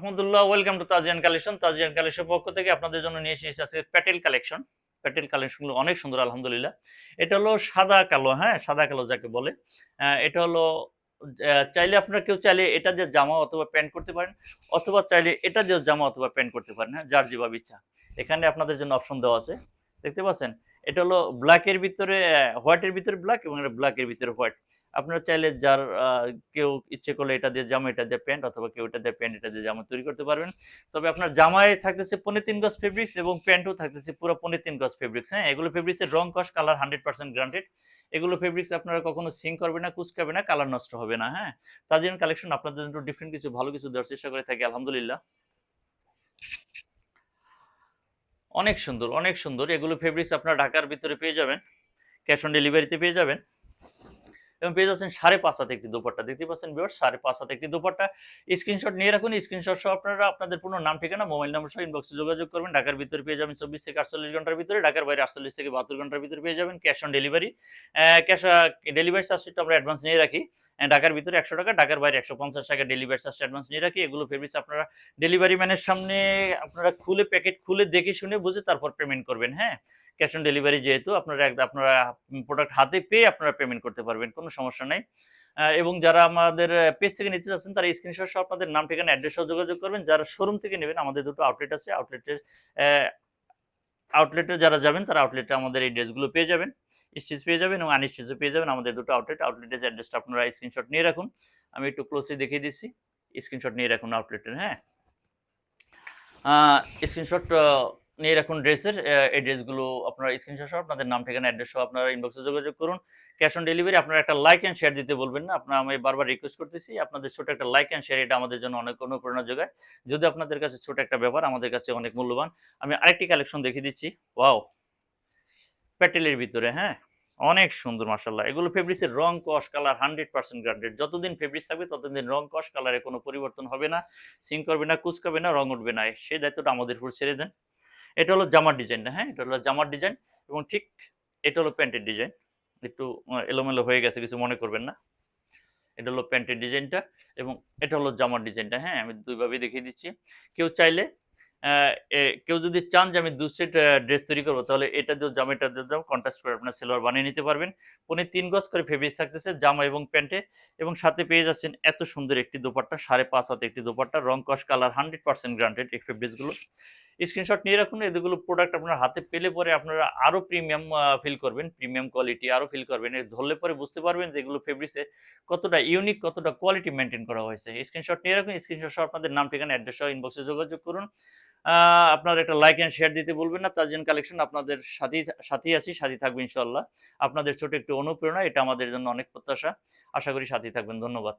Ahmadullah, welcome to Tajian collection. Tajian collection পক্ষ থেকে আপনাদের জন্য নিয়ে এসেছি আজকে প্যাটেল কালেকশন। প্যাটেল কালেকশনগুলো অনেক সুন্দর আলহামদুলিল্লাহ। এটা হলো সাদা কালো, হ্যাঁ সাদা কালো যাকে বলে। এটা হলো চাইলে আপনারা কেউ চাইলে এটা দিয়ে জামা অথবা প্যান্ট করতে পারেন, অথবা চাইলে এটা দিয়ে জামা অথবা প্যান্ট করতে পারেন, হ্যাঁ যার যেভাবে ইচ্ছা। এখানে আপনাদের জন্য অপশন দেওয়া আছে, দেখতে পাচ্ছেন। এটা হলো ব্ল্যাকের ভিতরে হোয়াইটের ভিতরে ব্ল্যাক এবং এটা ব্ল্যাকের ভিতরে হোয়াইট। আপনারা চাইলে যার কেউ ইচ্ছে করলে এটা দিয়ে জামা এটা দিয়ে প্যান্ট, অথবা কেউ এটা দিয়ে প্যান্ট এটা দিয়ে জামা তৈরি করতে পারবেন। তবে আপনার জামায় থাকতেছে 3.5 গজ ফেব্রিক্স এবং প্যান্টও থাকতেছে পুরো 3.5 গজ ফেব্রিক্স। হ্যাঁ, এগুলো ফেব্রিক্সের রং কস কালার 100% গ্রান্টেড। এগুলো ফেব্রিক্স আপনারা কখনো সিঙ্ক করবে না, কুচকাবে না, কালার নষ্ট হবে না। হ্যাঁ, তাজিয়ান কালেকশন আপনাদের জন্য ডিফারেন্ট কিছু ভালো কিছু দেওয়ার চেষ্টা করে থাকি আলহামদুলিল্লাহ। অনেক সুন্দর, অনেক সুন্দর। এগুলো ফেব্রিক্স আপনারা ঢাকার ভিতরে পেয়ে যাবেন, ক্যাশ অন ডেলিভারিতে পেয়ে যাবেন। এবং পেয়ে যাচ্ছেন 5.5 হাতে একটি দোপাট্টা, দেখতে পাচ্ছেন ভিউয়ার্স, 5.5 হাতে একটি দোপাট্টা। স্ক্রিনশট নিয়ে রাখুন। স্ক্রিনশট সহ আপনারা আপনাদের পুরো নাম, ঠিকানা, মোবাইল নাম্বার সহ ইনবক্সে যোগাযোগ করবেন। ঢাকার ভিতরে পেয়ে যাবেন 24 থেকে 48 ঘন্টার ভিতরে, ঢাকার বাইরে 48 থেকে 72 ঘন্টার ভিতরে পেয়ে যাবেন। Cash on delivery. Cash delivery চার্জটা আমরা অ্যাডভান্স নিয়ে রাখি। ঢাকার ভিতরে 100 টাকা, ঢাকার বাইরে 150 টাকা ডেলিভারি চার্জ অ্যাডভান্স নিয়ে রাখি। এগুলো ফেব্রিক্স আপনারা ডেলিভারি ম্যানের সামনে আপনারা খুলে প্যাকেট খুলে দেখে শুনে বুঝে তারপর পেমেন্ট করবেন। হ্যাঁ, ক্যাশ অন ডেলিভারি যেহেতু আপনারা প্রোডাক্ট হাতে পেয়ে আপনারা পেমেন্ট করতে পারবেন, কোনো সমস্যা নাই। এবং যারা আমাদের পেজ থেকে নিতে চাচ্ছেন তারা স্ক্রিনশট সহ আপনাদের নাম, ঠিকানা, অ্যাড্রেস সহ যোগাযোগ করবেন। যারা শোরুম থেকে নেবেন, আমাদের দুটো আউটলেট আছে, আউটলেটে যারা যাবেন তারা আউটলেটে আমাদের এই ড্রেসগুলো পেয়ে যাবেন, স্টিচ পেয়ে যাবেন এবং আনস্টিচও পেয়ে যাবেন। আমাদের দুটো আউটলেটের অ্যাড্রেসটা আপনারা স্ক্রিনশট নিয়ে রাখুন। আমি একটু ক্লোজলি দেখিয়ে দিচ্ছি, স্ক্রিনশট নিয়ে রাখুন আউটলেটের। হ্যাঁ, স্ক্রিনশট নিয়ে রাখুন ড্রেসের। এই ড্রেসগুলো আপনারা স্ক্রিনশট সহ আপনাদের নাম, ঠিকানা, অ্যাড্রেস সহ আপনারা ইনবক্সে যোগাযোগ করুন। ক্যাশ অন ডেলিভারি আপনারা একটা লাইক অ্যান্ড শেয়ার দিতে বলবেন না। আপনারা, আমি বারবার রিকোয়েস্ট করতেছি, আপনাদের ছোট একটা লাইক অ্যান্ড শেয়ার, এটা আমাদের জন্য অনেক অনুপ্রেরণা যোগায়। যদি আপনাদের কাছে ছোট একটা ব্যাপার, আমাদের কাছে অনেক মূল্যবান। আমি আরেকটি কালেকশন দেখিয়ে দিচ্ছি। ওয়াও, প্যাটেলের ভিতরে, হ্যাঁ অনেক সুন্দর মাশাআল্লাহ। এগুলো ফেব্রিক্সের রং কস কালার 100% গ্রান্টেড। যতদিন ফেব্রিক্স থাকবে ততদিন রং কস কালারে কোনো পরিবর্তন হবে না, সিঙ্ক করবে না, কুচকাবে না, রং উঠবে না। সেই দায়িত্বটা আমাদের উপর ছেড়ে দেন। এটা হলো জামার ডিজাইনটা, হ্যাঁ এটা হলো জামার ডিজাইন। এবং ঠিক এটা হলো প্যান্টের ডিজাইন। একটু এলোমেলো হয়ে গেছে, কিছু মনে করবেন না। এটা হলো প্যান্টের ডিজাইনটা এবং এটা হলো জামার ডিজাইনটা। হ্যাঁ, আমি দুইভাবেই দেখিয়ে দিচ্ছি। কেউ চাইলে কেউ যদি চান যে আমি 2 সেট ড্রেস তৈরি করবো, তাহলে এটা দিয়েও জামা, এটা দিয়েও জামা কন্ট্রাস্ট করে আপনার সালোয়ার বানিয়ে নিতে পারবেন। 3.5 গজ করে ফেব্রিক্স থাকতেছে জামা এবং প্যান্টে, এবং সাথে পেয়ে যাচ্ছেন এত সুন্দর একটি দোপাট্টা, 5.5 হাতে একটি দোপাট্টা, রং কস কালার 100% গ্রান্টেড। এই ফেব্রিক্সগুলো স্ক্রিনশট নিয়ে রাখুন। এগুলো প্রোডাক্ট আপনার হাতে পেলে পরে আপনারা আরো প্রিমিয়াম ফিল করবেন, প্রিমিয়াম কোয়ালিটি আরো ফিল করবেন। ধরলে পরে বুঝতে পারবেন যে এগুলো ফেব্রিক্সে কতটা ইউনিক, কতটা কোয়ালিটি মেনটেন করা হয়েছে। স্ক্রিনশট নিয়ে রাখুন। স্ক্রিনশট সহ আপনাদের নাম, ঠিকানা, অ্যাড্রেস সহ ইনবক্সে যোগাযোগ করুন। আপনার একটা লাইক অ্যান্ড শেয়ার দিতে বলবেন না। তাজিয়ান কালেকশন আপনাদের সাথেই আছি, সাথে থাকবে ইনশাআল্লাহ। আপনাদের ছোট একটু অনুপ্রেরণা, এটা আমাদের জন্য অনেক প্রত্যাশা। আশা করি সাথেই থাকবেন। ধন্যবাদ।